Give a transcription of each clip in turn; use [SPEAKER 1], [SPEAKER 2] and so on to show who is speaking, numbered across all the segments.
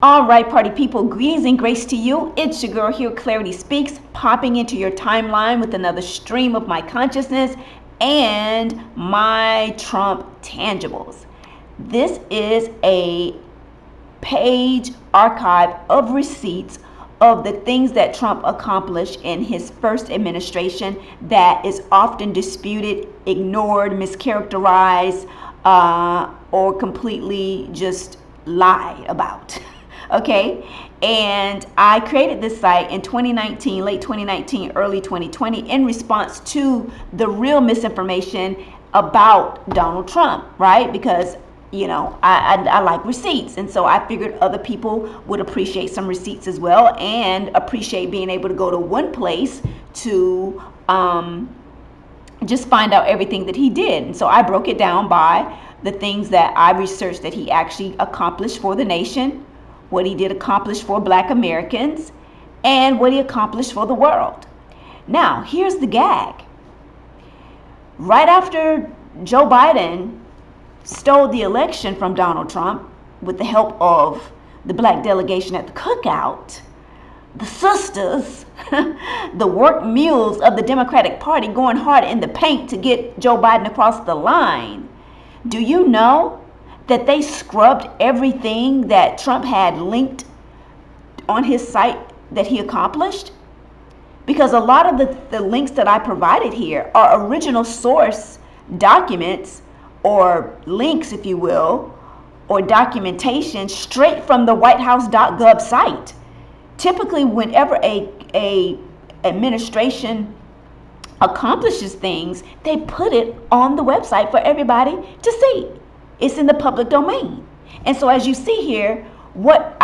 [SPEAKER 1] All right, party people, greetings and grace to you. It's your girl here, Clarity Speaks, popping into your timeline with another stream of my consciousness and my Trump tangibles. This is a page archive of receipts of the things that Trump accomplished in his first administration that is often disputed, ignored, mischaracterized, or completely just lied about. Okay, and I created this site in 2019, late 2019, early 2020, in response to the real misinformation about Donald Trump, right? Because I like receipts, and so I figured other people would appreciate some receipts as well, and appreciate being able to go to one place to just find out everything that he did. And so I broke it down by the things that I researched that he actually accomplished for the nation, what he did accomplish for Black Americans, and what he accomplished for the world. Now, here's the gag. Right after Joe Biden stole the election from Donald Trump with the help of the Black delegation at the cookout, the sisters, the work mules of the Democratic Party going hard in the paint to get Joe Biden across the line. Do you know that they scrubbed everything that Trump had linked on his site that he accomplished? Because a lot of the links that I provided here are original source documents, or links, if you will, or documentation straight from the whitehouse.gov site. Typically, whenever a administration accomplishes things, they put it on the website for everybody to see. It's in the public domain. And so as you see here, what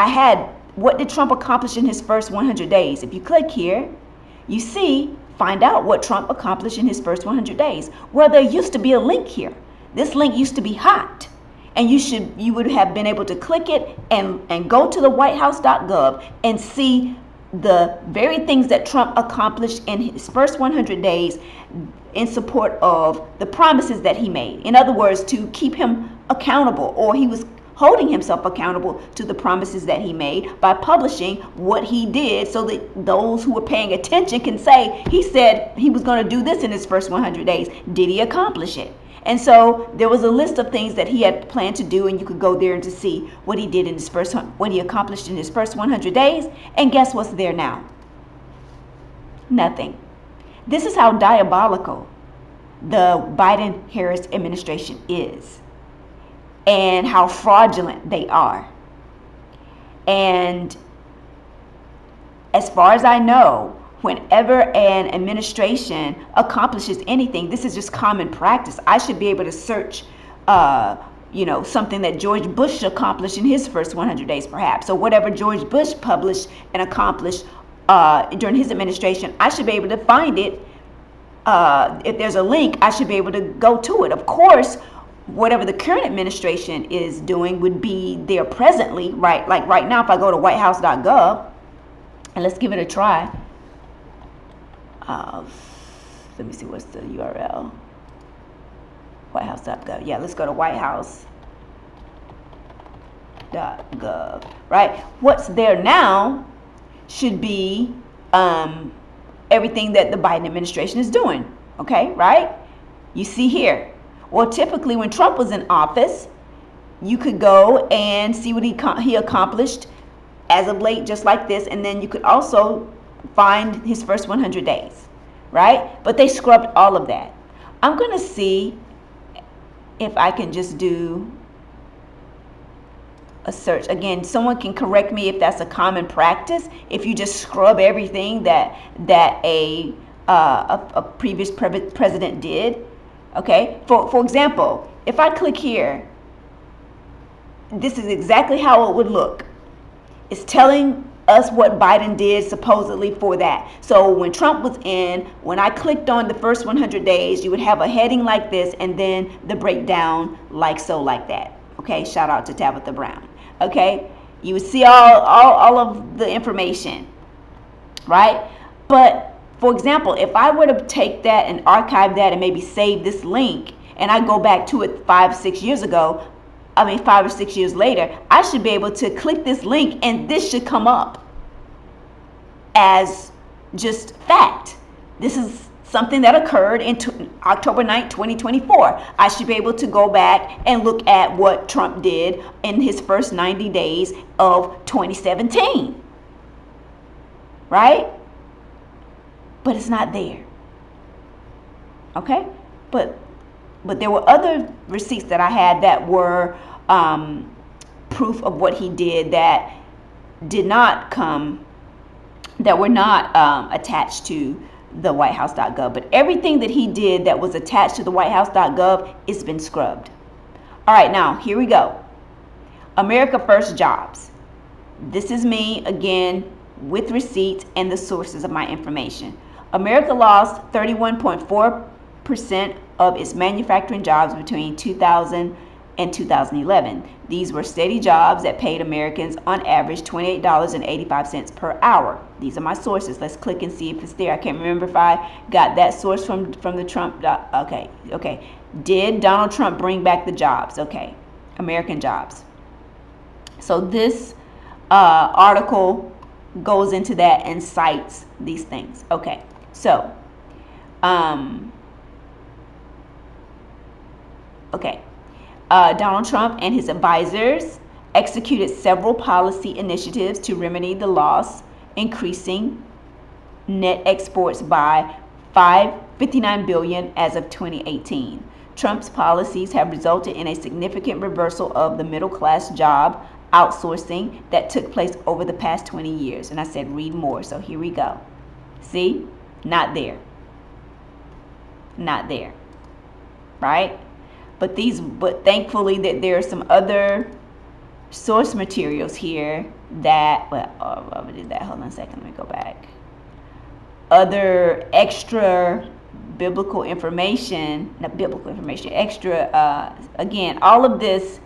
[SPEAKER 1] did Trump accomplish in his first 100 days? If you click here, you see, find out what Trump accomplished in his first 100 days. Well, there used to be a link here. This link used to be hot. And you would have been able to click it and go to the whitehouse.gov and see the very things that Trump accomplished in his first 100 days in support of the promises that he made. In other words, to keep him accountable, or he was holding himself accountable to the promises that he made by publishing what he did, so that those who were paying attention can say, he said he was going to do this in his first 100 days. Did he accomplish it? And so there was a list of things that he had planned to do, and you could go there and to see what he did in his what he accomplished in his first 100 days. And guess what's there now? Nothing. This is how diabolical the Biden-Harris administration is, and how fraudulent they are. And as far as I know, whenever an administration accomplishes anything, this is just common practice. I should be able to search, something that George Bush accomplished in his first 100 days, perhaps. So whatever George Bush published and accomplished during his administration, I should be able to find it. If there's a link, I should be able to go to it. Of course, whatever the current administration is doing would be there presently, right? Like right now, if I go to whitehouse.gov, and let's give it a try. Let me see, what's the URL? Whitehouse.gov. Yeah, let's go to whitehouse.gov. Right? What's there now should be everything that the Biden administration is doing. Okay, right? You see here. Well, typically when Trump was in office, you could go and see what he accomplished as of late, just like this, and then you could also find his first 100 days, right? But they scrubbed all of that. I'm going to see if I can just do a search. Again, someone can correct me if that's a common practice, if you just scrub everything that a previous president did. Okay, for example, if I click here, this is exactly how it would look. It's telling us what Biden did supposedly for that. So when Trump was in, when I clicked on the first 100 days, you would have a heading like this, and then the breakdown like so, like that. Okay, shout out to Tabitha Brown. Okay, you would see all of the information, right? But for example, if I were to take that and archive that and maybe save this link, and I go back to it 5-6 years ago, 5 or 6 years later, I should be able to click this link and this should come up as just fact. This is something that occurred in October 9th, 2024. I should be able to go back and look at what Trump did in his first 90 days of 2017. Right? But it's not there. Okay? But there were other receipts that I had that were proof of what he did that did not come, that were not attached to the whitehouse.gov. But everything that he did that was attached to the whitehouse.gov, it's been scrubbed. All right, now here we go. America First Jobs. This is me again with receipts and the sources of my information. America lost 31.4% of its manufacturing jobs between 2000 and 2011. These were steady jobs that paid Americans on average $28.85 per hour. These are my sources. Let's click and see if it's there. I can't remember if I got that source from the Trump. Okay. Did Donald Trump bring back the jobs? Okay. American jobs. So this article goes into that and cites these things. Okay. So, Donald Trump and his advisors executed several policy initiatives to remedy the loss, increasing net exports by $59 billion as of 2018. Trump's policies have resulted in a significant reversal of the middle-class job outsourcing that took place over the past 20 years. And I said read more, so here we go. See? Not there. Not there. Right? But thankfully that there are some other source materials here that, I did that. Hold on a second. Let me go back. Other extra biblical information, again, all of this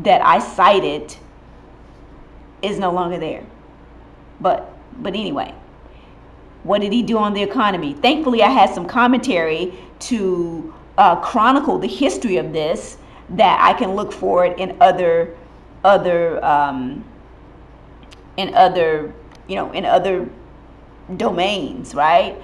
[SPEAKER 1] that I cited is no longer there. But anyway, what did he do on the economy? Thankfully, I had some commentary to chronicle the history of this that I can look for it in other domains, right?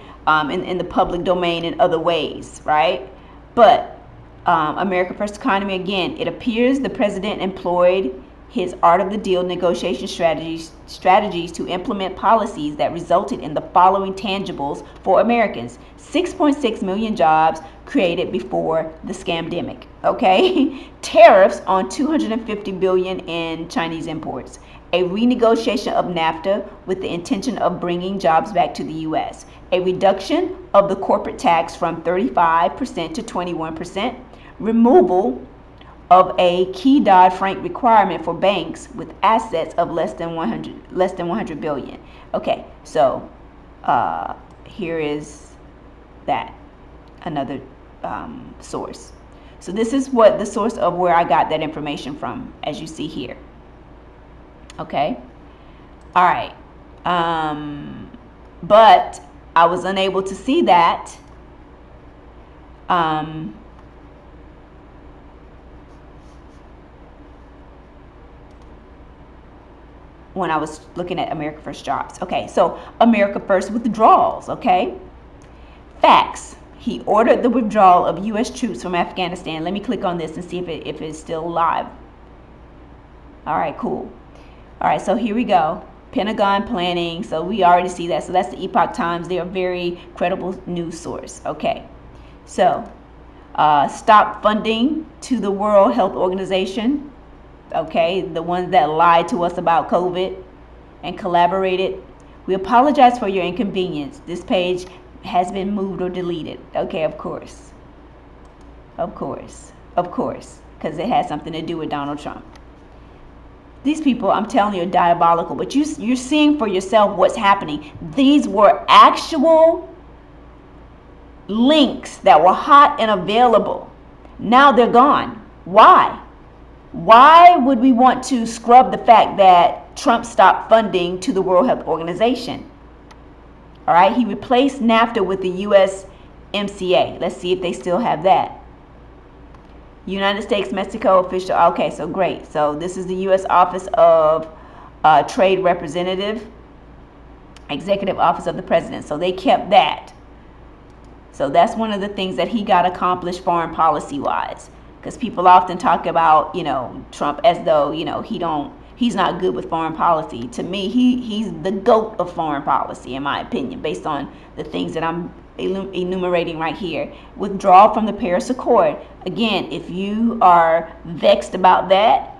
[SPEAKER 1] In the public domain in other ways, right? But America First Economy, again, it appears the president employed his art of the deal negotiation strategies to implement policies that resulted in the following tangibles for Americans. 6.6 million jobs created before the scamdemic, okay? Tariffs on $250 billion in Chinese imports. A renegotiation of NAFTA with the intention of bringing jobs back to the U.S. A reduction of the corporate tax from 35% to 21%. Removal of a key Dodd-Frank requirement for banks with assets of less than 100 billion. Okay, so here is that, another source. So this is what the source of where I got that information from, as you see here. Okay, all right, but I was unable to see that when I was looking at America First Jobs. Okay, so America First withdrawals, okay? Facts. He ordered the withdrawal of U.S. troops from Afghanistan. Let me click on this and see if it's still live. All right, cool. All right, so here we go. Pentagon planning. So we already see that. So that's the Epoch Times. They're a very credible news source. Okay, so stop funding to the World Health Organization. Okay, the ones that lied to us about COVID and collaborated. We apologize for your inconvenience. This page has been moved or deleted. Okay, of course, because it has something to do with Donald Trump. These people, I'm telling you, are diabolical, but you're seeing for yourself what's happening. These were actual links that were hot and available. Now they're gone. Why? Why would we want to scrub the fact that Trump stopped funding to the World Health Organization? All right, he replaced NAFTA with the USMCA. Let's see if they still have that. United States Mexico official. Okay, so great. So this is the U.S. Office of Trade Representative, Executive Office of the President. So they kept that. So that's one of the things that he got accomplished foreign policy wise. Because people often talk about, Trump as though, he's not good with foreign policy. To me, he's the GOAT of foreign policy, in my opinion, based on the things that I'm enumerating right here. Withdrawal from the Paris Accord. Again, if you are vexed about that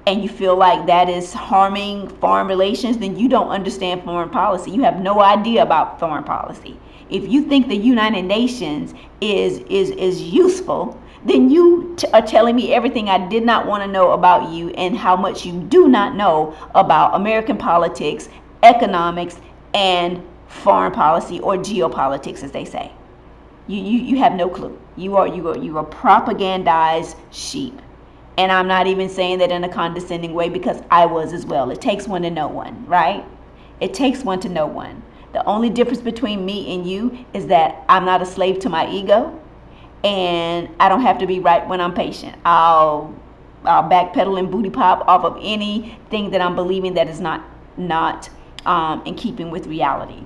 [SPEAKER 1] and you feel like that is harming foreign relations, then you don't understand foreign policy. You have no idea about foreign policy. If you think the United Nations is useful, then you are telling me everything I did not want to know about you and how much you do not know about American politics, economics, and foreign policy, or geopolitics, as they say. You have no clue. You are propagandized sheep. And I'm not even saying that in a condescending way, because I was as well. It takes one to know one, right? It takes one to know one. The only difference between me and you is that I'm not a slave to my ego, and I don't have to be right when I'm patient. I'll backpedal and booty pop off of anything that I'm believing that is not in keeping with reality.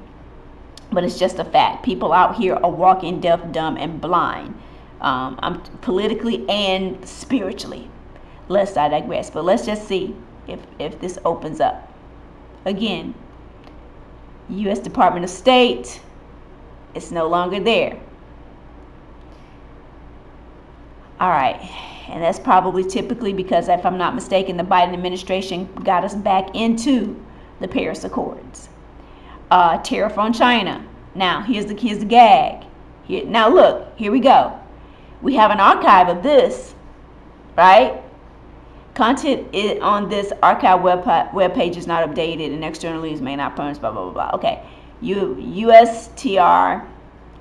[SPEAKER 1] But it's just a fact. People out here are walking deaf, dumb, and blind. I'm politically and spiritually. Lest I digress. But let's just see if this opens up. Again, U.S. Department of State, it's no longer there. All right. And that's probably typically because, if I'm not mistaken, the Biden administration got us back into the Paris Accords. Tariff on China. Now, here's the gag. Now, look, here we go. We have an archive of this, right? Content on this archive web page is not updated, and external leads may not permit, blah, blah, blah, blah. Okay. USTR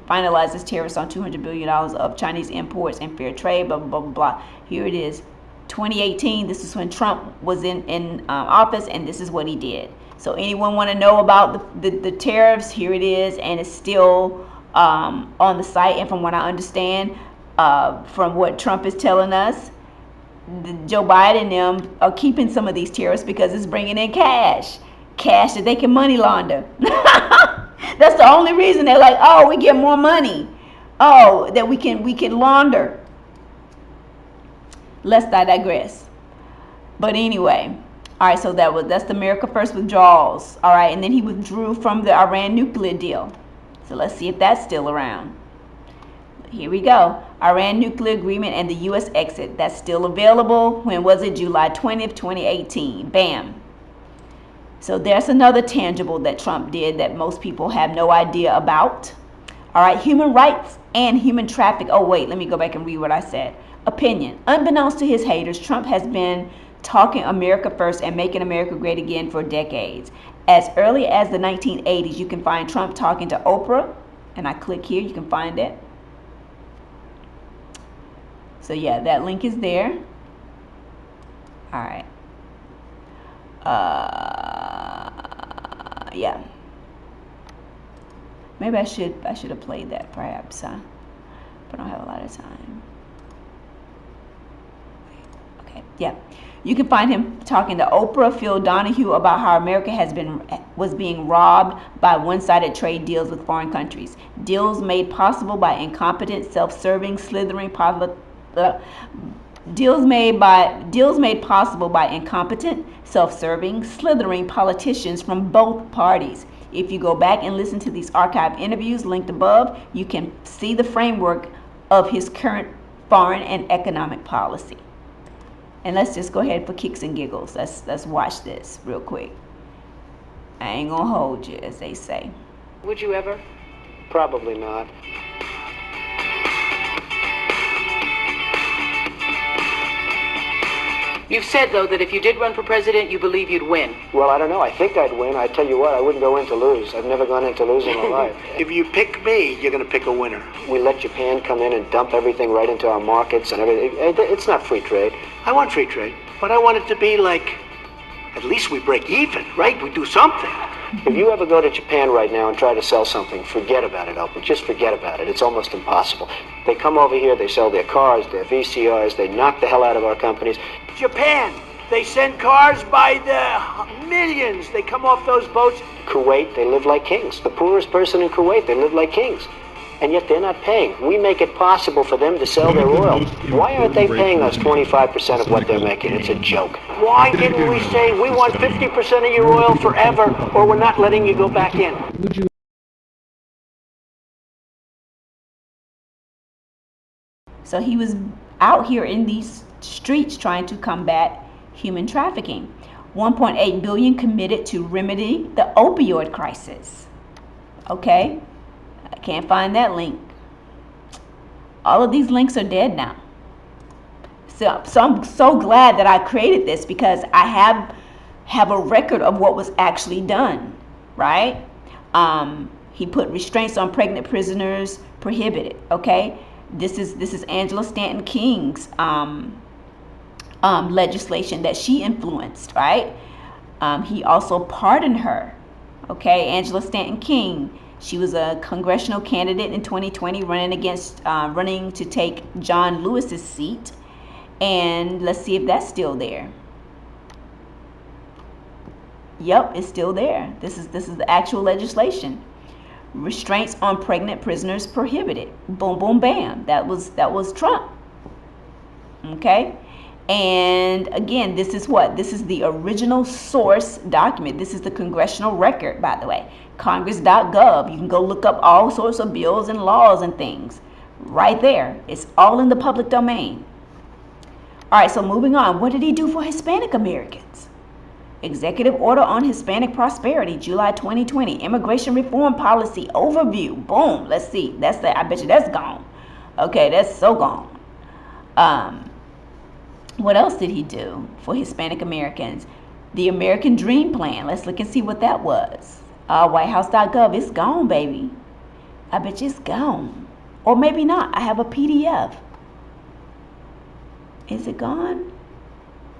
[SPEAKER 1] finalizes tariffs on $200 billion of Chinese imports and fair trade, blah, blah, blah, blah. Here it is. 2018, this is when Trump was in office, and this is what he did. So anyone want to know about the tariffs, here it is, and it's still on the site. And from what I understand, from what Trump is telling us, Joe Biden and them are keeping some of these tariffs because it's bringing in cash that they can money launder. That's the only reason they're like, oh, we get more money. Oh, that we can launder. Lest I digress. But anyway, all right, so that's the America First withdrawals. All right, and then he withdrew from the Iran nuclear deal. So let's see if that's still around. Here we go. Iran nuclear agreement and the U.S. exit. That's still available. When was it? July 20th, 2018. Bam. So there's another tangible that Trump did that most people have no idea about. All right, human rights and human trafficking. Oh, wait, let me go back and read what I said. Opinion. Unbeknownst to his haters, Trump has been talking America first and making America great again for decades. As early as the 1980s, you can find Trump talking to Oprah. And I click here, you can find it. So yeah, that link is there. All right. Yeah. Maybe I should have played that perhaps, huh? But I don't have a lot of time. Okay, yeah. You can find him talking to Oprah, Phil Donahue about how America was being robbed by one-sided trade deals with foreign countries. Deals made possible by incompetent, self-serving, slithering deals made possible by incompetent, self-serving, slithering politicians from both parties. If you go back and listen to these archive interviews linked above, you can see the framework of his current foreign and economic policy. And let's just go ahead for kicks and giggles. Let's watch this real quick. I ain't gonna hold you, as they say.
[SPEAKER 2] Would you ever?
[SPEAKER 3] Probably not.
[SPEAKER 2] You've said, though, that if you did run for president, you believe you'd win.
[SPEAKER 3] Well, I don't know. I think I'd win. I tell you what, I wouldn't go in to lose. I've never gone in to lose in my life.
[SPEAKER 4] If you pick me, you're going to pick a winner.
[SPEAKER 3] We let Japan come in and dump everything right into our markets and everything. It's not free trade.
[SPEAKER 4] I want free trade, but I want it to be like At least we break even, right? We do something.
[SPEAKER 3] If you ever go to Japan right now and try to sell something, forget about it, Oprah. Just forget about it. It's almost impossible. They come over here, they sell their cars, their VCRs, they knock the hell out of our companies.
[SPEAKER 4] Japan, they send cars by the millions. They come off those boats.
[SPEAKER 3] Kuwait, they live like kings. The poorest person in Kuwait, they live like kings. And yet they're not paying. We make it possible for them to sell their oil. Why aren't they paying us 25% of what they're making? It's a joke.
[SPEAKER 4] Why didn't we say we want 50% of your oil forever, or we're not letting you go back in?
[SPEAKER 1] So he was out here in these streets trying to combat human trafficking. 1.8 billion committed to remedy the opioid crisis. Okay, I can't find that link. All of these links are dead now. So I'm so glad that I created this, because I have a record of what was actually done, right? He put restraints on pregnant prisoners prohibited. Okay, this is Angela Stanton King's legislation that she influenced, right? He also pardoned her. Okay, Angela Stanton King. She was a congressional candidate in 2020, running to take John Lewis's seat. And let's see if that's still there. Yep, it's still there. This is the actual legislation. Restraints on pregnant prisoners prohibited. Boom, boom, bam. That was Trump. Okay. And again, this is what? This is the original source document. This is the congressional record, by the way. Congress.gov. You can go look up all sorts of bills and laws and things right there. It's all in the public domain. All right, so moving on. What did he do for Hispanic Americans? Executive Order on Hispanic Prosperity, July 2020. Immigration Reform Policy Overview. Boom. Let's see. I bet you that's gone. Okay, that's so gone. What else did he do for Hispanic Americans? The American Dream Plan. Let's look and see what that was. WhiteHouse.gov. It's gone, baby. I bet you it's gone. Or maybe not. I have a PDF. Is it gone?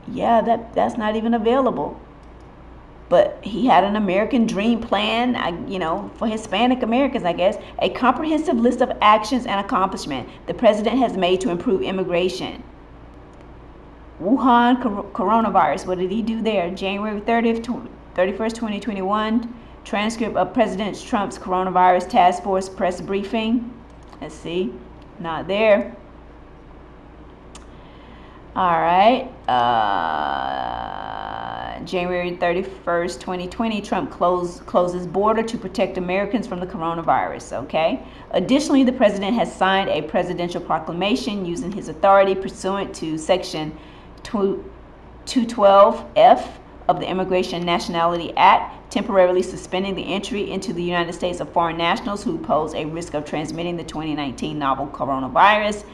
[SPEAKER 1] Yeah, that's not even available. But he had an American Dream Plan, for Hispanic Americans, I guess. A comprehensive list of actions and accomplishments the president has made to improve immigration. Wuhan coronavirus. What did he do there? January 31st, 2021. Transcript of President Trump's coronavirus task force press briefing. Let's see. Not there. All right. January 31st, 2020, Trump closes border to protect Americans from the coronavirus. Okay. Additionally, the president has signed a presidential proclamation using his authority pursuant to Section 212F of the Immigration and Nationality Act, temporarily suspending the entry into the United States of foreign nationals who pose a risk of transmitting the 2019 novel coronavirus.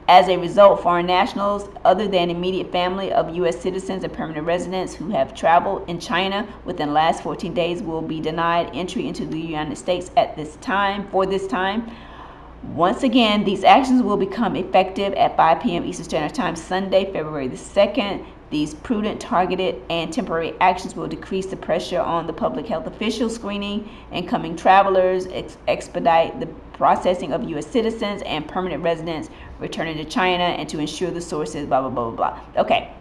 [SPEAKER 1] As a result, foreign nationals other than immediate family of U.S. citizens and permanent residents who have traveled in China within the last 14 days will be denied entry into the United States for this time. Once again, these actions will become effective at 5 p.m. Eastern Standard Time, Sunday, February the 2nd. These prudent, targeted, and temporary actions will decrease the pressure on the public health officials screening incoming travelers, expedite the processing of U.S. citizens and permanent residents returning to China, and to ensure the sources, blah, blah, blah, blah, blah. Okay,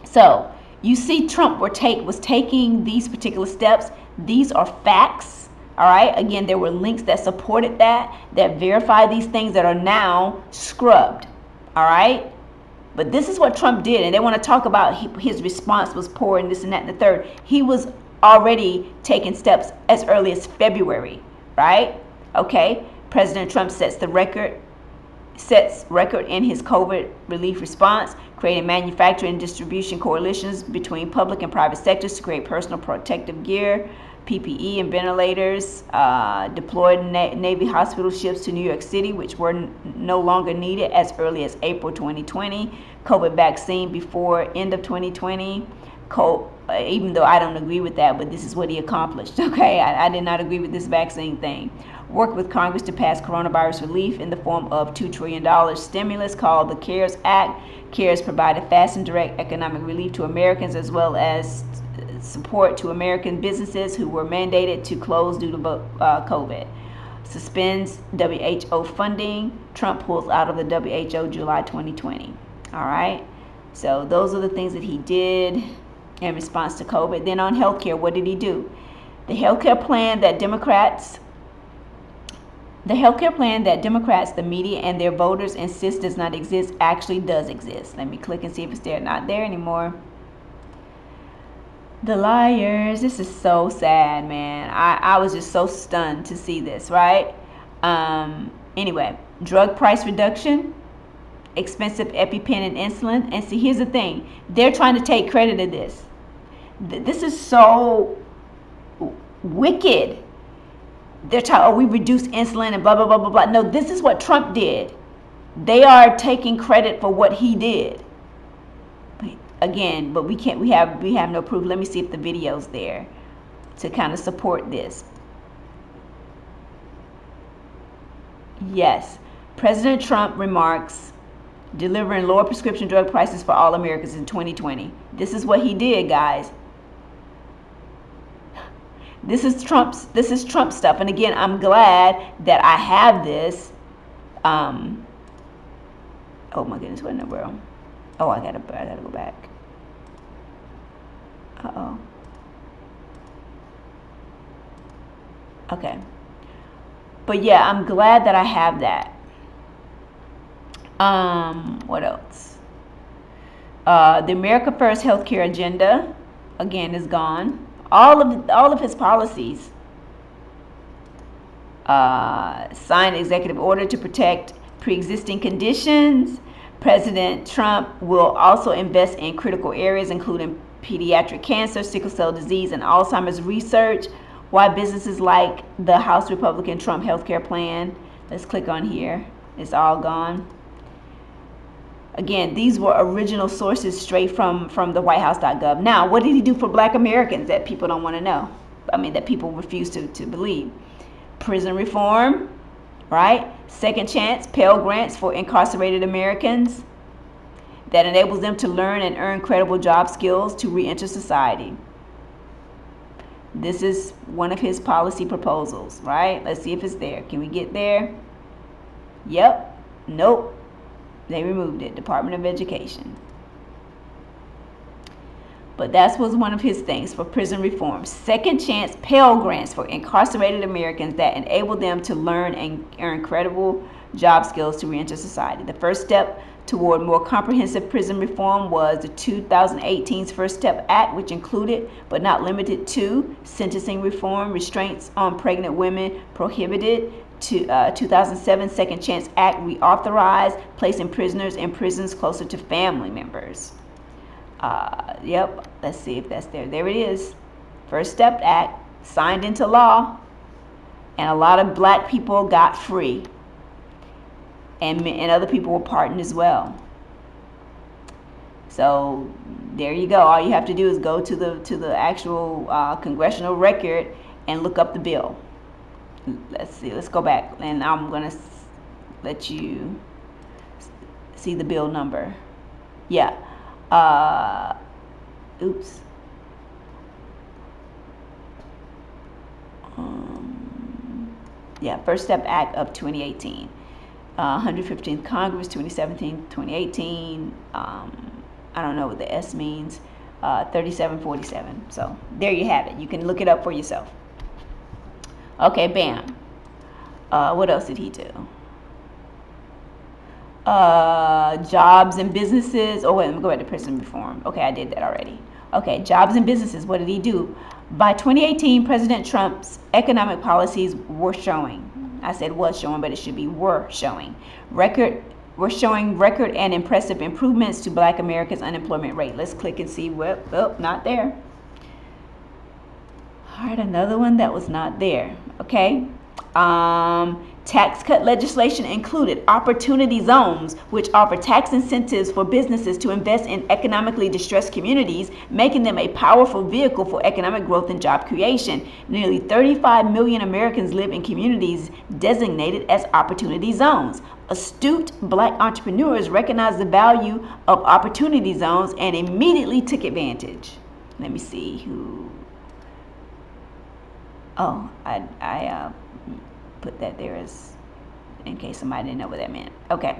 [SPEAKER 1] so you see Trump was taking these particular steps. These are facts. All right. Again, there were links that supported that verify these things that are now scrubbed. All right. But this is what Trump did. And they want to talk about his response was poor and this and that and the third. He was already taking steps as early as February. Right. OK. President Trump sets record in his COVID relief response, creating manufacturing and distribution coalitions between public and private sectors to create personal protective gear, PPE and ventilators, deployed Navy hospital ships to New York City, which were no longer needed as early as April 2020, COVID vaccine before end of 2020, even though I don't agree with that, but this is what he accomplished. Okay, I did not agree with this vaccine thing. Worked with Congress to pass coronavirus relief in the form of $2 trillion stimulus called the CARES Act. CARES provided fast and direct economic relief to Americans, as well as support to American businesses who were mandated to close due to COVID. Suspends WHO funding. Trump pulls out of the WHO July 2020. All right. So those are the things that he did in response to COVID. Then on healthcare, what did he do? The healthcare plan that Democrats, the media, and their voters insist does not exist actually does exist. Let me click and see if it's there. Not there anymore. The liars. This is so sad, man. I was just so stunned to see this, right? Anyway, drug price reduction, expensive EpiPen and insulin. And see, here's the thing. They're trying to take credit of this. This is so wicked. They're talking, oh, we reduced insulin and blah, blah, blah, blah, blah. No, this is what Trump did. They are taking credit for what he did. Again, but we have no proof. Let me see if the video's there to kind of support this. Yes, President Trump remarks delivering lower prescription drug prices for all Americans in 2020. This is what he did, guys. This is Trump stuff. And again, I'm glad that I have this. Oh my goodness, what in the world? Oh, I gotta go back. Uh-oh. Okay. But yeah, I'm glad that I have that. What else? The America First healthcare agenda, again, is gone. All of his policies. Signed executive order to protect pre-existing conditions. President Trump will also invest in critical areas, including pediatric cancer, sickle cell disease, and Alzheimer's research. Why businesses like the House Republican Trump healthcare plan. Let's click on here. It's all gone. Again, these were original sources straight from the whitehouse.gov. Now, what did he do for black Americans that people don't want to know? I mean, that people refuse to believe. Prison reform, right? Second chance, Pell Grants for incarcerated Americans that enables them to learn and earn credible job skills to re-enter society. This is one of his policy proposals, right? Let's see if it's there. Can we get there? Yep. Nope. They removed it. Department of Education. But that was one of his things for prison reform. Second chance Pell Grants for incarcerated Americans that enable them to learn and earn credible job skills to re-enter society. The first step toward more comprehensive prison reform was the 2018's First Step Act, which included, but not limited to, sentencing reform, restraints on pregnant women prohibited, 2007 Second Chance Act reauthorized, placing prisoners in prisons closer to family members. Yep, let's see if that's there. There it is. First Step Act, signed into law, and a lot of black people got free. And other people were pardoned as well. So there you go. All you have to do is go to the actual congressional record and look up the bill. Let's see. Let's go back, and I'm gonna let you see the bill number. Yeah. Oops. Yeah. First Step Act of 2018. 115th Congress, 2017, 2018. I don't know what the S means. 3747. So there you have it. You can look it up for yourself. Okay, bam. What else did he do? Jobs and businesses. Oh, wait, let me go back to prison reform. Okay, I did that already. Okay, jobs and businesses. What did he do? By 2018, President Trump's economic policies were showing. I said was showing, but it should be were showing. We're showing record and impressive improvements to black Americans' unemployment rate. Let's click and see. Well, not there. All right, another one that was not there. Okay. Tax cut legislation included opportunity zones, which offer tax incentives for businesses to invest in economically distressed communities, making them a powerful vehicle for economic growth and job creation. Nearly 35 million Americans live in communities designated as opportunity zones. Astute black entrepreneurs recognized the value of opportunity zones and immediately took advantage. Let me see who. Oh, I put that there as in case somebody didn't know what that meant. Okay.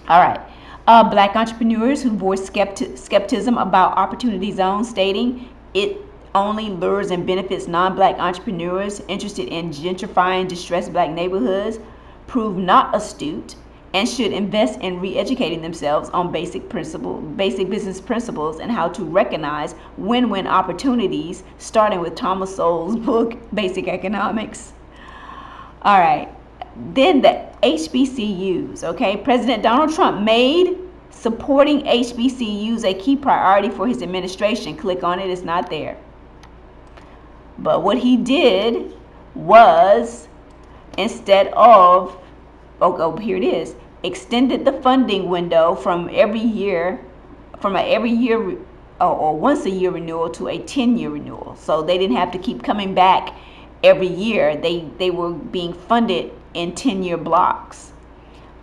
[SPEAKER 1] All right. Black entrepreneurs who voiced skepticism about opportunity zones, stating it only lures and benefits non-black entrepreneurs interested in gentrifying distressed black neighborhoods, proved not astute and should invest in re-educating themselves on basic business principles and how to recognize win-win opportunities, starting with Thomas Sowell's book, Basic Economics. All right. Then the HBCUs, okay? President Donald Trump made supporting HBCUs a key priority for his administration. Click on it, it's not there. But what he did was, instead of, here it is, extended the funding window from a once a year renewal to a 10-year renewal. So they didn't have to keep coming back every year. They were being funded in 10-year blocks.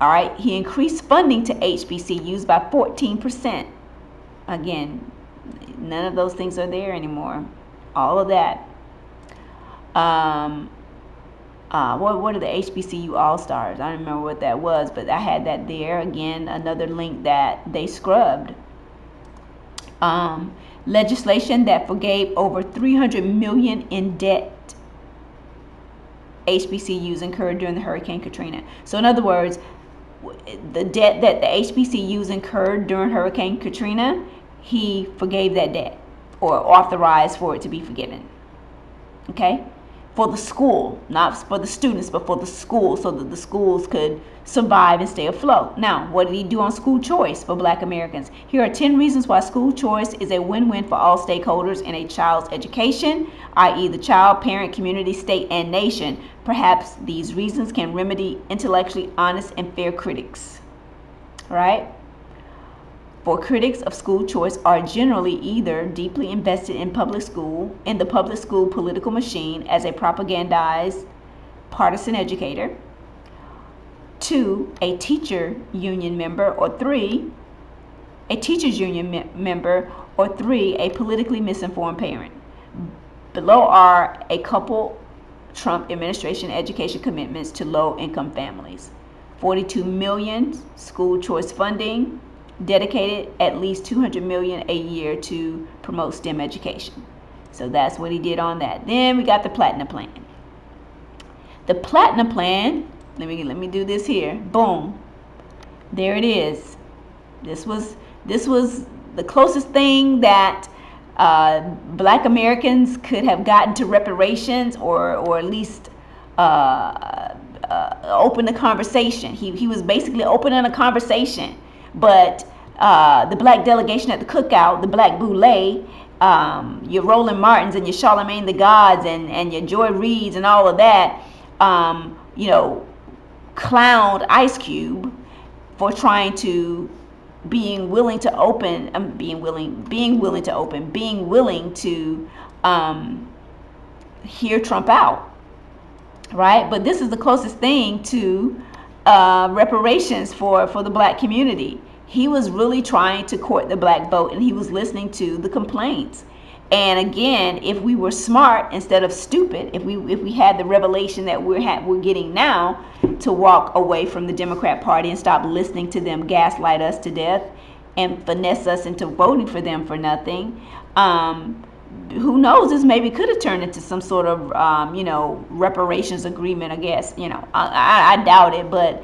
[SPEAKER 1] All right. He increased funding to HBCUs by 14%. Again, none of those things are there anymore. All of that. What are the HBCU All-Stars? I don't remember what that was, but I had that there. Again, another link that they scrubbed. Legislation that forgave over $300 million in debt HBCUs incurred during the Hurricane Katrina. So in other words, the debt that the HBCUs incurred during Hurricane Katrina, he forgave that debt, or authorized for it to be forgiven. Okay? For the school, not for the students, but for the school, so that the schools could survive and stay afloat. Now, what did he do on school choice for black Americans? Here are 10 reasons why school choice is a win-win for all stakeholders in a child's education, i.e. the child, parent, community, state, and nation. Perhaps these reasons can remedy intellectually honest and fair critics. Right? For critics of school choice are generally either deeply invested in the public school political machine as a propagandized partisan educator, 2, a teacher union member, or 3, a teachers union member, or 3, a politically misinformed parent. Below are a couple Trump administration education commitments to low-income families. 42 million school choice funding, dedicated at least $200 million a year to promote STEM education. So that's what he did on that. Then we got the Platinum Plan. The Platinum Plan, let me do this here. Boom. There it is. This was the closest thing that black Americans could have gotten to reparations, or at least open the conversation. He was basically opening a conversation. But the black delegation at the cookout, the black boule, your Roland Martins and your Charlemagne the Gods and your Joy Reids and all of that, clowned Ice Cube for trying to being willing to hear Trump out, right? But this is the closest thing to reparations for the black community. He was really trying to court the black vote, and he was listening to the complaints. And again, if we were smart instead of stupid, if we had the revelation that we're getting now, to walk away from the Democrat Party and stop listening to them gaslight us to death and finesse us into voting for them for nothing, who knows, this maybe could have turned into some sort of reparations agreement, I guess. I doubt it, but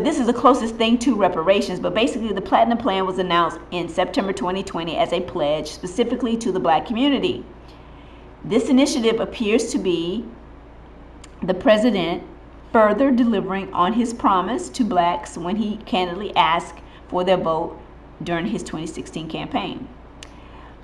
[SPEAKER 1] this is the closest thing to reparations. But basically, the Platinum Plan was announced in September 2020 as a pledge specifically to the black community. This initiative appears to be the president further delivering on his promise to blacks when he candidly asked for their vote during his 2016 campaign.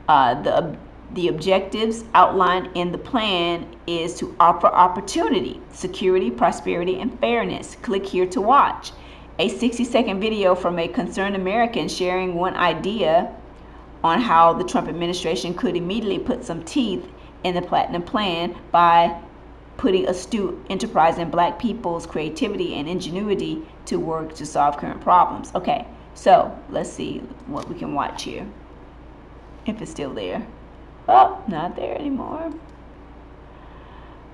[SPEAKER 1] The The objectives outlined in the plan is to offer opportunity, security, prosperity, and fairness. Click here to watch. A 60-second video from a concerned American sharing one idea on how the Trump administration could immediately put some teeth in the Platinum Plan by putting astute enterprise and black people's creativity and ingenuity to work to solve current problems. Okay, so let's see what we can watch here. If it's still there. Oh, not there anymore.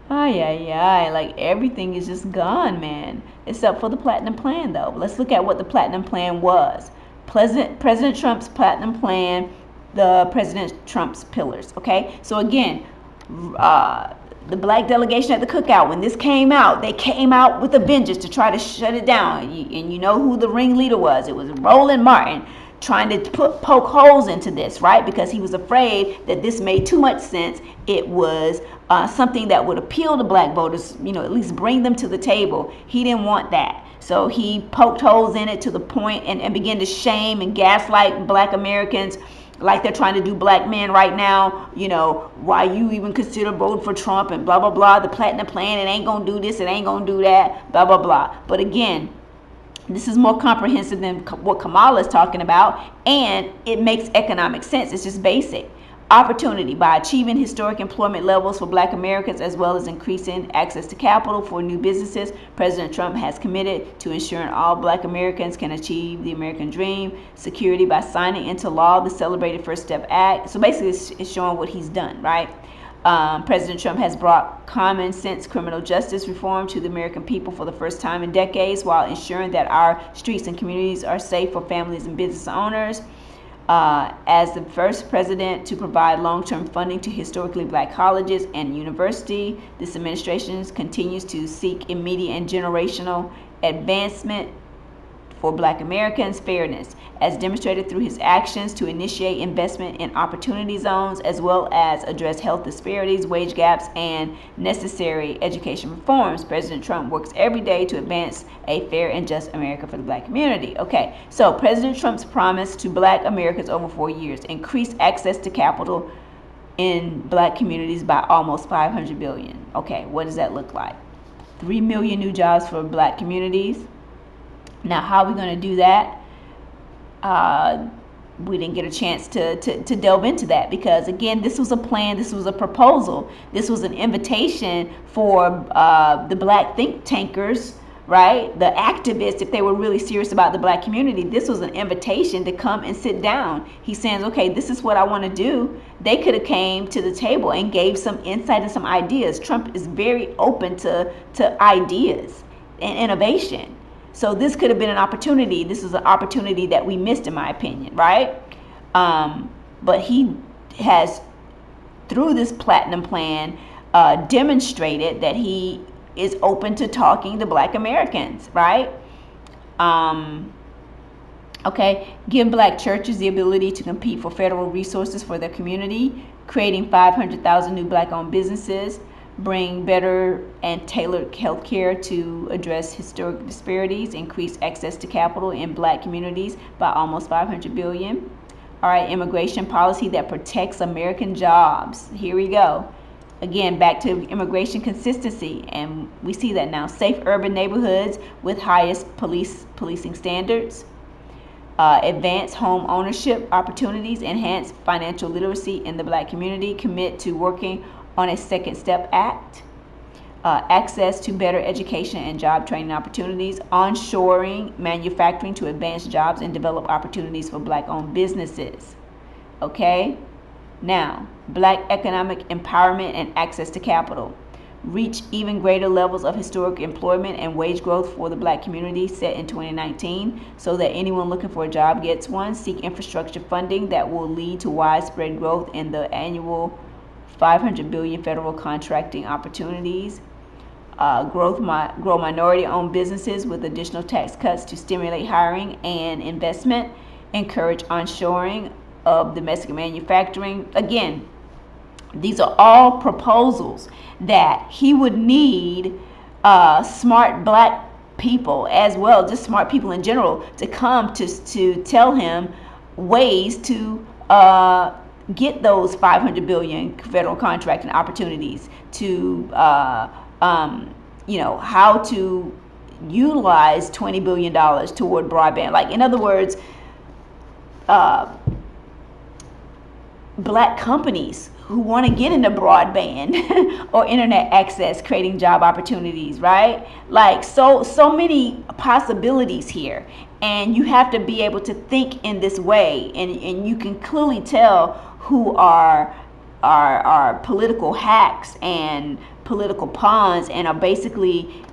[SPEAKER 1] Like everything is just gone, man. Except for the Platinum Plan, though. Let's look at what the Platinum Plan was. President Trump's Platinum Plan, the President Trump's pillars. Okay, so again, the black delegation at the cookout, when this came out, they came out with a vengeance to try to shut it down. And you know who the ringleader was? It was Roland Martin, trying to poke holes into this, right? Because he was afraid that this made too much sense. It was something that would appeal to black voters, at least bring them to the table. He didn't want that. So he poked holes in it to the point and began to shame and gaslight black Americans like they're trying to do black men right now. Why you even consider voting for Trump and blah, blah, blah. The Platinum Plan, it ain't going to do this, it ain't going to do that, blah, blah, blah. But again, this is more comprehensive than what Kamala is talking about, and it makes economic sense. It's just basic. Opportunity by achieving historic employment levels for black Americans as well as increasing access to capital for new businesses. President Trump has committed to ensuring all black Americans can achieve the American dream. Security by signing into law the celebrated First Step Act. So basically it's showing what he's done, right? President Trump has brought common sense criminal justice reform to the American people for the first time in decades while ensuring that our streets and communities are safe for families and business owners. As the first president to provide long-term funding to historically black colleges and universities, this administration continues to seek immediate and generational advancement for black Americans, fairness, as demonstrated through his actions to initiate investment in opportunity zones, as well as address health disparities, wage gaps, and necessary education reforms. President Trump works every day to advance a fair and just America for the black community. Okay, so President Trump's promise to black Americans over 4 years: increase access to capital in black communities by almost $500 billion. Okay, what does that look like? 3 million new jobs for black communities. Now, how are we going to do that? We didn't get a chance to delve into that because, again, this was a plan, this was a proposal, this was an invitation for the black think tankers, right? The activists, if they were really serious about the black community, this was an invitation to come and sit down. He's saying, okay, this is what I want to do. They could have came to the table and gave some insight and some ideas. Trump is very open to ideas and innovation. So this could have been an opportunity. This is an opportunity that we missed, in my opinion, right? But he has, through this Platinum Plan, demonstrated that he is open to talking to black Americans, right? Okay, give black churches the ability to compete for federal resources for their community, creating 500,000 new black-owned businesses, bring better and tailored health care to address historic disparities, increase access to capital in black communities by almost $500 billion. All right, immigration policy that protects American jobs. Here we go. Again, back to immigration consistency, and we see that now. Safe urban neighborhoods with highest policing standards. Advance home ownership opportunities, enhance financial literacy in the black community, commit to working on a Second Step Act, access to better education and job training opportunities, onshoring manufacturing to advance jobs and develop opportunities for black-owned businesses. Okay? Now, black economic empowerment and access to capital. Reach even greater levels of historic employment and wage growth for the black community set in 2019 so that anyone looking for a job gets one. Seek infrastructure funding that will lead to widespread growth in the annual $500 billion federal contracting opportunities. Grow minority-owned businesses with additional tax cuts to stimulate hiring and investment. Encourage onshoring of domestic manufacturing. Again, these are all proposals that he would need smart black people as well, just smart people in general, to come to tell him ways to get those 500 billion federal contracting opportunities, to how to utilize $20 billion toward broadband. Like, in other words, black companies who want to get into broadband or internet access, creating job opportunities, right? Like, so many possibilities here, and you have to be able to think in this way, and you can clearly tell who are political hacks and political pawns, and are basically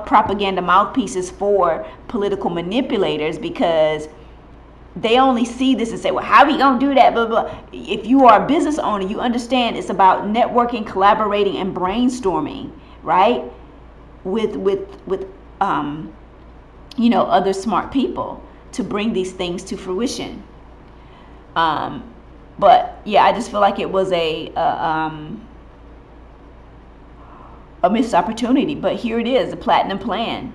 [SPEAKER 1] propaganda mouthpieces for political manipulators, because they only see this and say, well, how are we going to do that? Blah, blah, blah. If you are a business owner, you understand it's about networking, collaborating, and brainstorming, right? With other smart people to bring these things to fruition. But yeah, I just feel like it was a missed opportunity. But here it is, the Platinum Plan,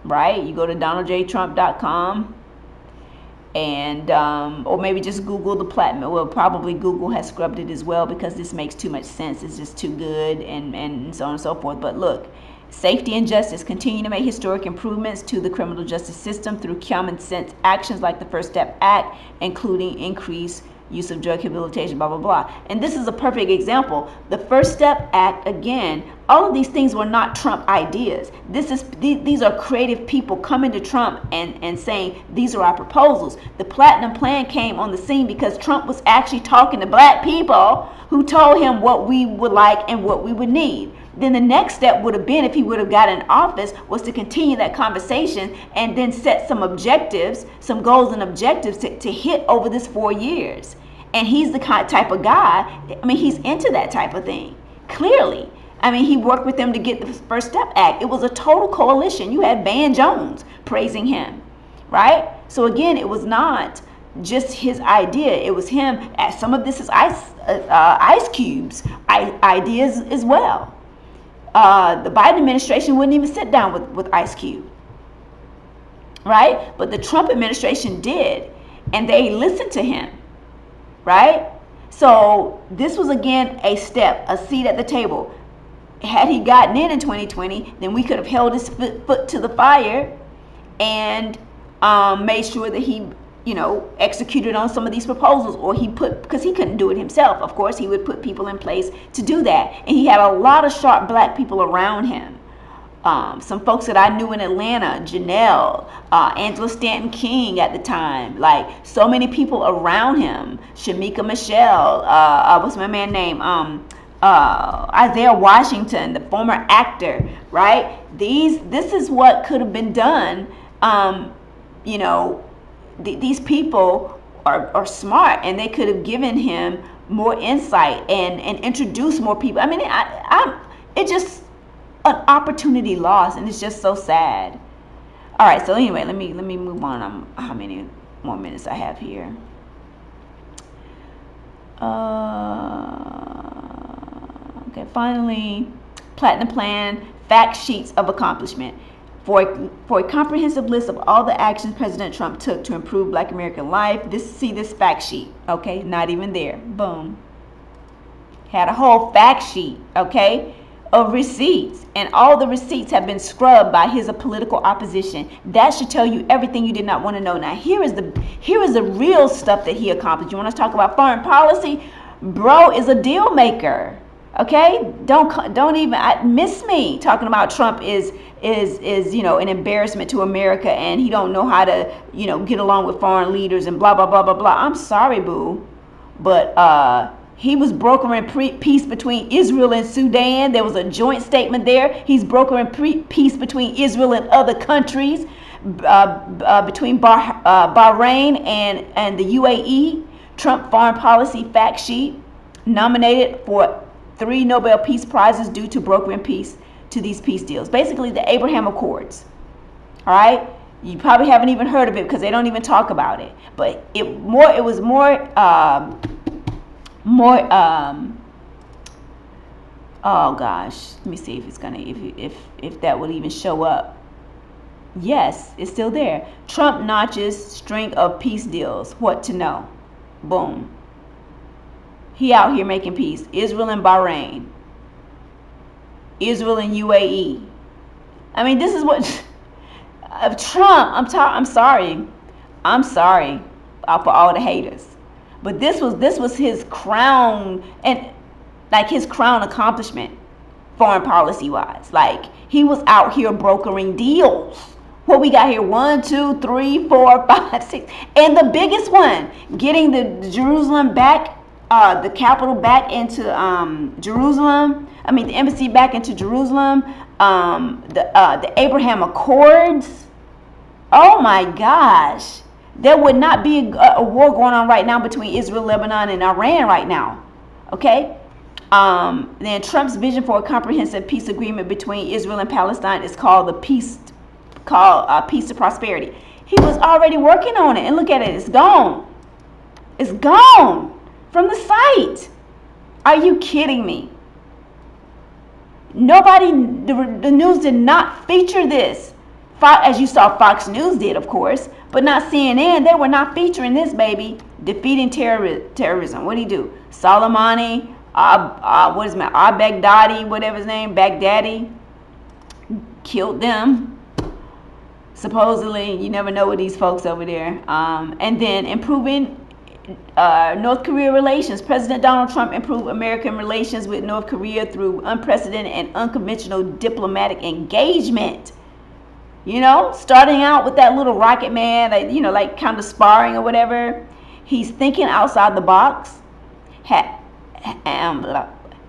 [SPEAKER 1] right? You go to DonaldJTrump.com. And or maybe just Google the Platinum. Well, probably Google has scrubbed it as well, because this makes too much sense. It's just too good, and so on and so forth. But look, safety and justice continue to make historic improvements to the criminal justice system through common sense actions like the First Step Act, including increased use of drug rehabilitation, blah, blah, blah. And this is a perfect example. The First Step Act, again, all of these things were not Trump ideas. These are creative people coming to Trump and saying, these are our proposals. The Platinum Plan came on the scene because Trump was actually talking to black people who told him what we would like and what we would need. Then the next step would have been, if he would have got in office, was to continue that conversation and then set some objectives, some goals and objectives to hit over this 4 years. And he's the type of guy, I mean, he's into that type of thing, clearly. I mean, he worked with them to get the First Step Act. It was a total coalition. You had Van Jones praising him, right? So again, it was not just his idea. It was him. Some of this is Ice Cube's ideas as well. The Biden administration wouldn't even sit down with Ice Cube, right? But the Trump administration did, and they listened to him, right? So this was, again, a step, a seat at the table. Had he gotten in 2020, then we could have held his foot to the fire and made sure that he, executed on some of these proposals, or because he couldn't do it himself, of course, he would put people in place to do that. And he had a lot of sharp black people around him. Some folks that I knew in Atlanta, Janelle, Angela Stanton King at the time, like so many people around him, Shamika Michelle, what's my man name? Isaiah Washington, the former actor, right? This is what could have been done. These people are smart, and they could have given him more insight and introduced more people. I mean, it's just an opportunity lost, and it's just so sad. All right, so anyway, let me move on. How many more minutes I have here? Okay, finally, Platinum Plan, fact sheets of accomplishment. For a comprehensive list of all the actions President Trump took to improve Black American life, see this fact sheet. Okay, not even there. Boom. Had a whole fact sheet, okay, of receipts, and all the receipts have been scrubbed by his political opposition. That should tell you everything you did not want to know. Now, here is the real stuff that he accomplished. You want to talk about foreign policy? Bro is a deal maker. Okay, don't even miss me talking about Trump is an embarrassment to America, and he don't know how to get along with foreign leaders and blah blah blah blah blah. I'm sorry, boo, but he was brokering peace between Israel and Sudan. There was a joint statement there. He's brokering peace between Israel and other countries, between Bahrain and the UAE. Trump foreign policy fact sheet, nominated for 3 Nobel Peace Prizes due to brokering peace to these peace deals. Basically, the Abraham Accords. All right, you probably haven't even heard of it because they don't even talk about it. But it was more. Oh gosh, let me see if it's gonna if that will even show up. Yes, it's still there. Trump notches string of peace deals. What to know? Boom. He out here making peace. Israel and Bahrain. Israel and UAE. I mean, this is what Trump. I'm sorry. I'm sorry for all the haters. But this was his crown, and like his crown accomplishment, foreign policy wise. Like, he was out here brokering deals. What we got here? 1, 2, 3, 4, 5, 6, and the biggest one, getting the Jerusalem back, the capital back into Jerusalem. I mean, the embassy back into Jerusalem. The Abraham Accords. Oh my gosh, there would not be a war going on right now between Israel, Lebanon, and Iran right now. Okay. Then Trump's vision for a comprehensive peace agreement between Israel and Palestine is called Peace to Prosperity. He was already working on it, and look at it, it's gone. It's gone from the site. Are you kidding me? Nobody, the news did not feature this. As you saw, Fox News did, of course, but not CNN. They were not featuring this, baby. Defeating terrorism. What did he do? Soleimani, what is it, al-Baghdadi, whatever his name, Baghdadi, killed them. Supposedly, you never know with these folks over there. And then improving North Korea relations. President Donald Trump improved American relations with North Korea through unprecedented and unconventional diplomatic engagement. You know, starting out with that little rocket man, like, you know, like kind of sparring or whatever. He's thinking outside the box.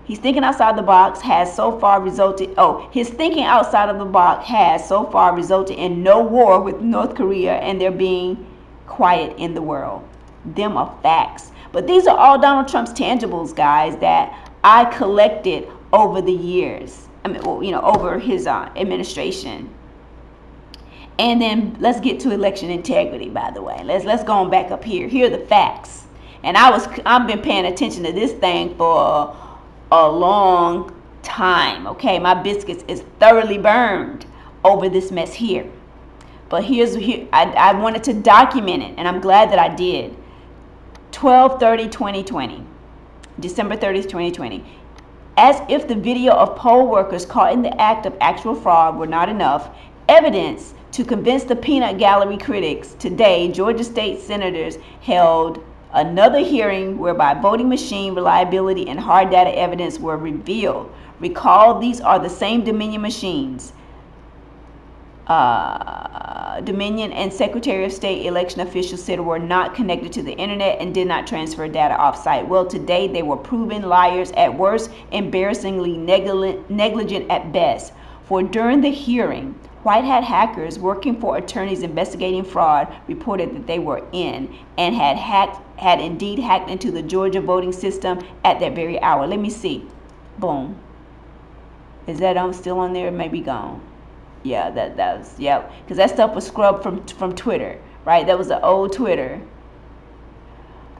[SPEAKER 1] He's thinking outside the box has so far resulted. His thinking outside of the box has so far resulted in no war with North Korea, and they're being quiet in the world. Them are facts. But these are all Donald Trump's tangibles, guys, that I collected over the years. I mean, well, you know, over his administration. And then let's get to election integrity. By the way, let's go on back up here. Here are the facts. And I've been paying attention to this thing for a long time. Okay, my biscuits is thoroughly burned over this mess here. But I wanted to document it, and I'm glad that I did. 12/30/2020, December 30th, 2020. As if the video of poll workers caught in the act of actual fraud were not enough evidence to convince the peanut gallery critics, today Georgia state senators held another hearing whereby voting machine reliability and hard data evidence were revealed. Recall, these are the same Dominion machines. Dominion and Secretary of State election officials said were not connected to the internet and did not transfer data off-site. Well, today they were proven liars at worst, embarrassingly negligent at best. For during the hearing, white hat hackers working for attorneys investigating fraud reported that they were in and had indeed hacked into the Georgia voting system at that very hour. Let me see. Boom. Is that still on there? It may be gone. Yeah, that was, yeah, because that stuff was scrubbed from Twitter, right? That was the old Twitter.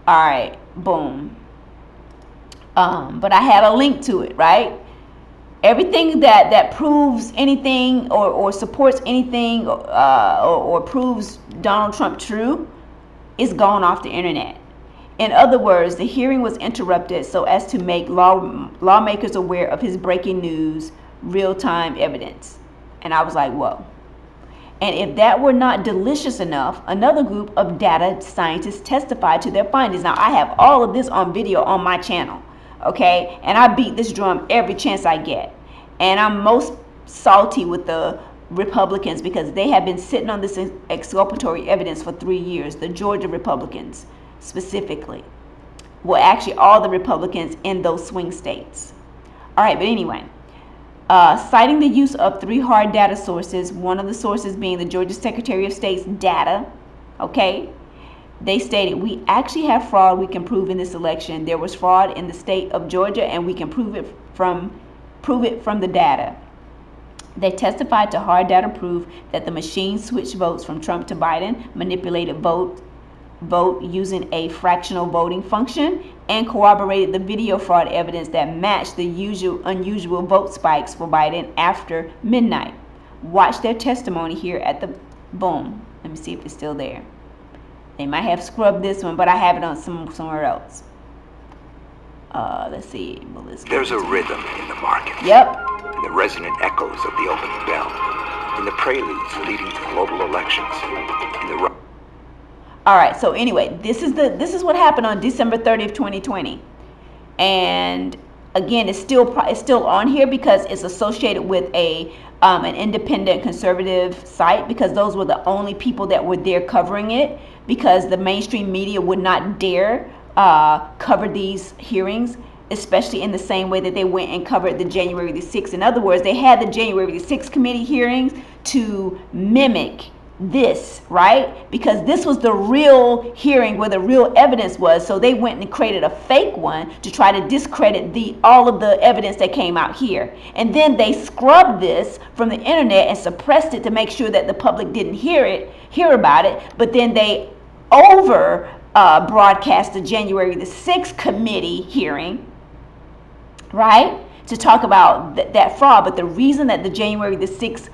[SPEAKER 1] All right, boom. But I had a link to it, right? Everything that proves anything or supports anything or proves Donald Trump true is gone off the internet. In other words, the hearing was interrupted so as to make lawmakers aware of his breaking news, real-time evidence. And I was like, whoa. And if that were not delicious enough, another group of data scientists testified to their findings. Now, I have all of this on video on my channel, okay? And I beat this drum every chance I get. And I'm most salty with the Republicans because they have been sitting on this exculpatory evidence for 3 years, the Georgia Republicans specifically. Well, actually, all the Republicans in those swing states. All right, but anyway. Citing the use of 3 hard data sources, one of the sources being the Georgia Secretary of State's data, okay? They stated, we actually have fraud we can prove in this election. There was fraud in the state of Georgia, and we can prove it from the data. They testified to hard data proof that the machine switched votes from Trump to Biden, manipulated vote using a fractional voting function, and corroborated the video fraud evidence that matched the unusual vote spikes for Biden after midnight. Watch their testimony here at the boom. Let me see if it's still there. They might have scrubbed this one, but I have it on somewhere else. Let's see.
[SPEAKER 5] There's a rhythm in the market.
[SPEAKER 1] Yep.
[SPEAKER 5] In the resonant echoes of the opening bell. In the preludes leading to global elections. In the...
[SPEAKER 1] All right. So anyway, this is what happened on December 30th, 2020. And again, it's still on here because it's associated with an independent conservative site, because those were the only people that were there covering it, because the mainstream media would not dare cover these hearings, especially in the same way that they went and covered the January the 6th. In other words, they had the January the 6th committee hearings to mimic this, right? Because this was the real hearing where the real evidence was. So they went and created a fake one to try to discredit all of the evidence that came out here. And then they scrubbed this from the internet and suppressed it to make sure that the public didn't hear about it. But then they broadcast the January the 6th committee hearing, right, to talk about that fraud. But the reason that the January the 6th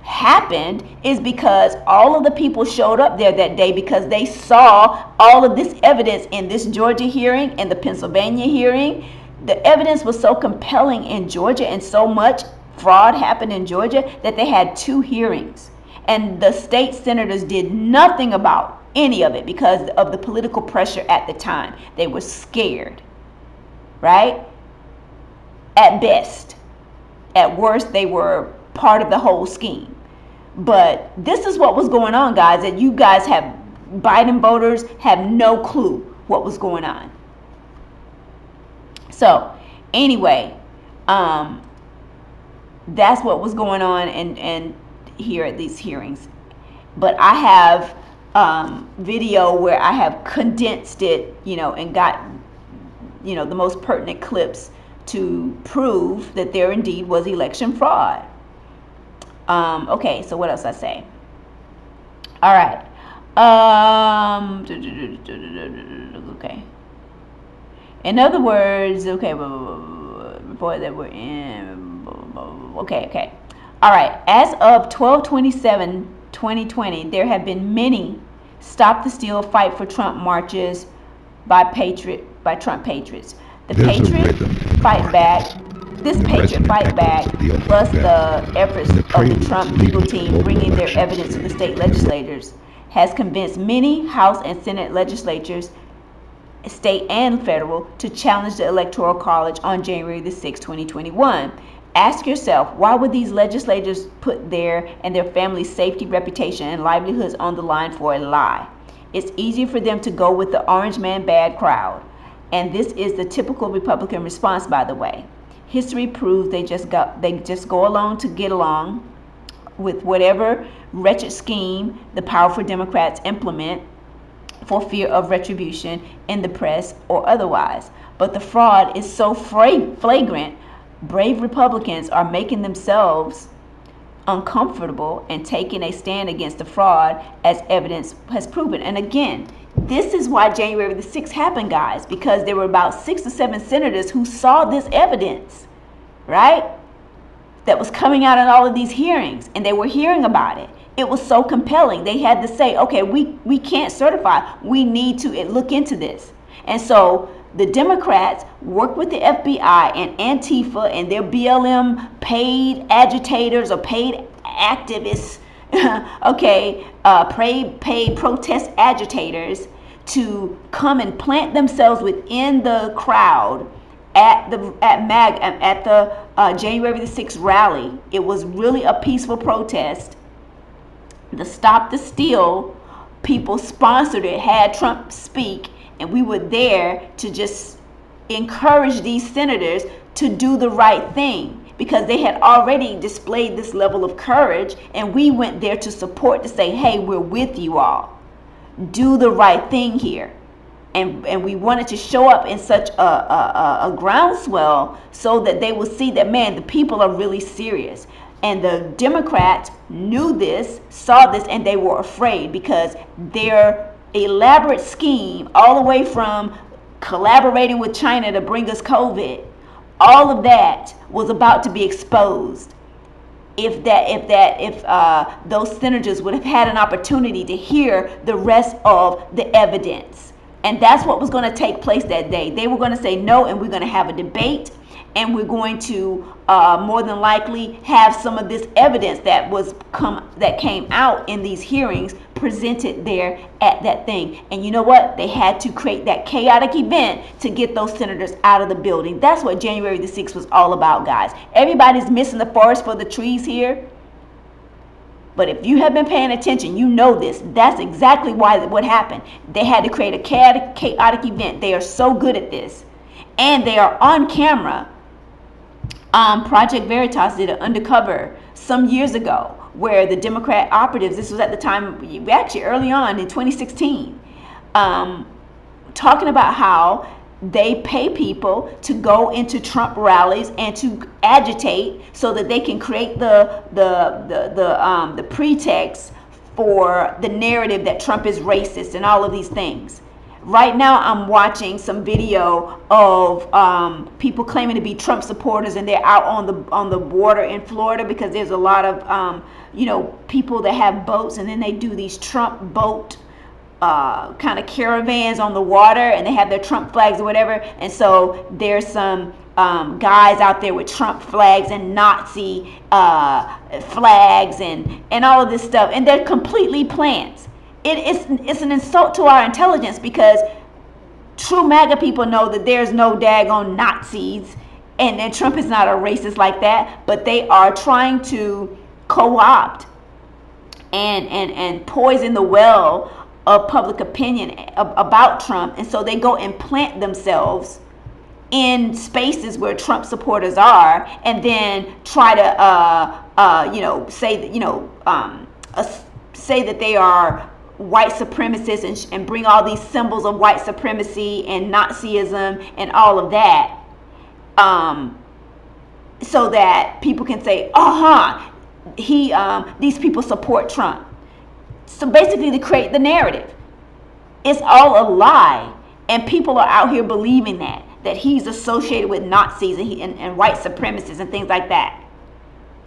[SPEAKER 1] happened is because all of the people showed up there that day, because they saw all of this evidence in this Georgia hearing and the Pennsylvania hearing. The evidence was so compelling in Georgia, and so much fraud happened in Georgia, that they had 2 hearings, and the state senators did nothing about any of it because of the political pressure at the time. They were scared, right? At best. At worst, they were part of the whole scheme. But this is what was going on, guys, and you guys have, Biden voters have no clue what was going on. So anyway, that's what was going on and here at these hearings. But I have video where I have condensed it, and got, the most pertinent clips to prove that there indeed was election fraud. Okay, so what else I say? All right. Okay. In other words, okay, before that we're in, okay. All right. As of 12/27/2020, there have been many Stop the Steal, Fight for Trump marches by Trump patriots. The Patriot Fight Back. This Patriot Fight Back, plus the efforts of the Trump legal team bringing their evidence to the state legislators, has convinced many House and Senate legislatures, state and federal, to challenge the Electoral College on January the 6th, 2021. Ask yourself, why would these legislators put their and their family's safety, reputation, and livelihoods on the line for a lie? It's easier for them to go with the orange man bad crowd. And this is the typical Republican response, by the way. History proves they just go along to get along with whatever wretched scheme the powerful Democrats implement for fear of retribution in the press or otherwise. But the fraud is so flagrant, brave Republicans are making themselves uncomfortable and taking a stand against the fraud, as evidence has proven. And again, this is why January the 6th happened, guys, because there were about 6 or 7 senators who saw this evidence, right, that was coming out in all of these hearings, and they were hearing about it. It was so compelling. They had to say, okay, we can't certify. We need to look into this. And so the Democrats worked with the FBI and Antifa and their BLM paid agitators or paid activists, okay, paid protest agitators, to come and plant themselves within the crowd at the January the 6th rally. It was really a peaceful protest. The Stop the Steal people sponsored it, had Trump speak, and we were there to just encourage these senators to do the right thing, because they had already displayed this level of courage, and we went there to support, to say, hey, we're with you all. Do the right thing here. And we wanted to show up in such a groundswell so that they will see that, man, the people are really serious. And the Democrats knew this, saw this, and they were afraid, because their elaborate scheme, all the way from collaborating with China to bring us COVID, all of that was about to be exposed. If those senators would have had an opportunity to hear the rest of the evidence And that's what was going to take place that day. They were going to say no, and we're going to have a debate, and we're going to more than likely have some of this evidence that came out in these hearings presented there at that thing. And you know what? They had to create that chaotic event to get those senators out of the building. That's what January the 6th was all about, guys. Everybody's missing the forest for the trees here. But if you have been paying attention, you know this. That's exactly what happened. They had to create a chaotic event. They are so good at this. And they are on camera. Project Veritas did an undercover some years ago where the Democrat operatives, this was at the time, actually early on in 2016, talking about how they pay people to go into Trump rallies and to agitate so that they can create the pretext for the narrative that Trump is racist and all of these things. Right now, I'm watching some video of people claiming to be Trump supporters, and they're out on the water in Florida because there's a lot of people that have boats, and then they do these Trump boat kind of caravans on the water, and they have their Trump flags or whatever. And so there's some guys out there with Trump flags and Nazi flags and all of this stuff, and they're completely plants. It's an insult to our intelligence, because true MAGA people know that there's no daggone Nazis, and Trump is not a racist like that, but they are trying to co-opt and poison the well of public opinion about Trump. And so they go and plant themselves in spaces where Trump supporters are, and then try to say that they are white supremacists and bring all these symbols of white supremacy and Nazism and all of that, so that people can say, these people support Trump. So basically, to create the narrative. It's all a lie, and people are out here believing that he's associated with Nazis and white supremacists and things like that.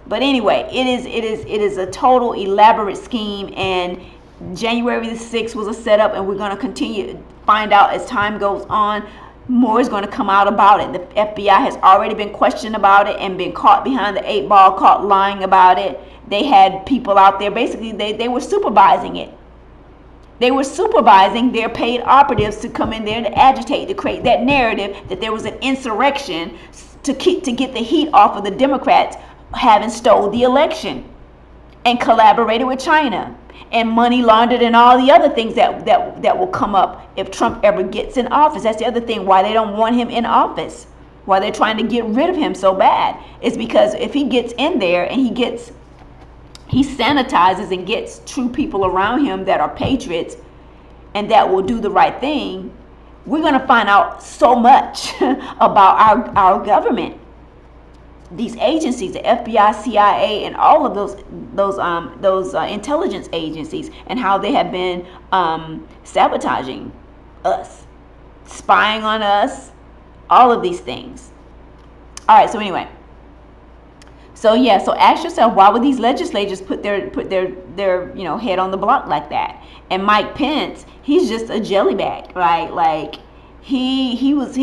[SPEAKER 1] But anyway, it is a total elaborate scheme, and January the 6th was a setup, and we're going to continue to find out as time goes on. More is going to come out about it. The FBI has already been questioned about it and been caught behind the 8 ball, caught lying about it. They had people out there, basically they were supervising it. They were supervising their paid operatives to come in there to agitate, to create that narrative that there was an insurrection to get the heat off of the Democrats having stole the election and collaborated with China and money laundered and all the other things that will come up if Trump ever gets in office. That's the other thing, why they don't want him in office, why they're trying to get rid of him so bad, is because if he gets in there and he sanitizes and gets true people around him that are patriots and that will do the right thing, we're going to find out so much about our government, these agencies, the FBI, CIA, and all of those intelligence agencies, and how they have been sabotaging us, spying on us, all of these things. All right, so anyway. So ask yourself, why would these legislators put their head on the block like that? And Mike Pence, he's just a jellybag, right? Like he was a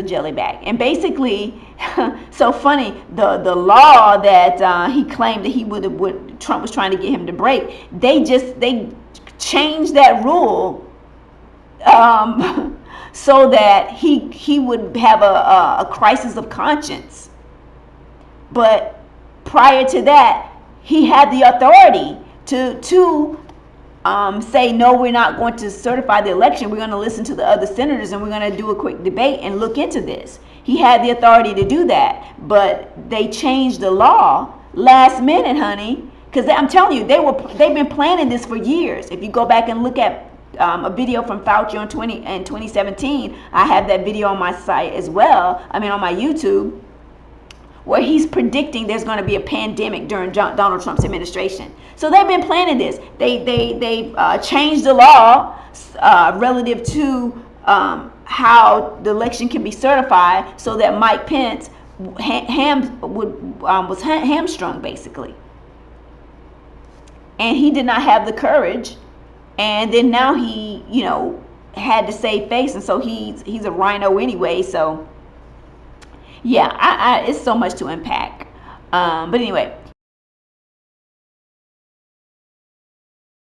[SPEAKER 1] jellybag. And basically, so funny, the law that he claimed that Trump was trying to get him to break, they changed that rule so that he would have a crisis of conscience. But prior to that, he had the authority to say, no, we're not going to certify the election. We're going to listen to the other senators, and we're going to do a quick debate and look into this. He had the authority to do that, but they changed the law last minute, honey. Because I'm telling you, they've been planning this for years. If you go back and look at a video from Fauci in 2017, I have that video on my site as well. I mean, on my YouTube, where he's predicting there's going to be a pandemic during Donald Trump's administration. So they've been planning this. They changed the law relative to how the election can be certified, so that Mike Pence was hamstrung, basically. And he did not have the courage and then now he, had to save face, and so he's a rhino anyway. So yeah, it's so much to unpack. But anyway,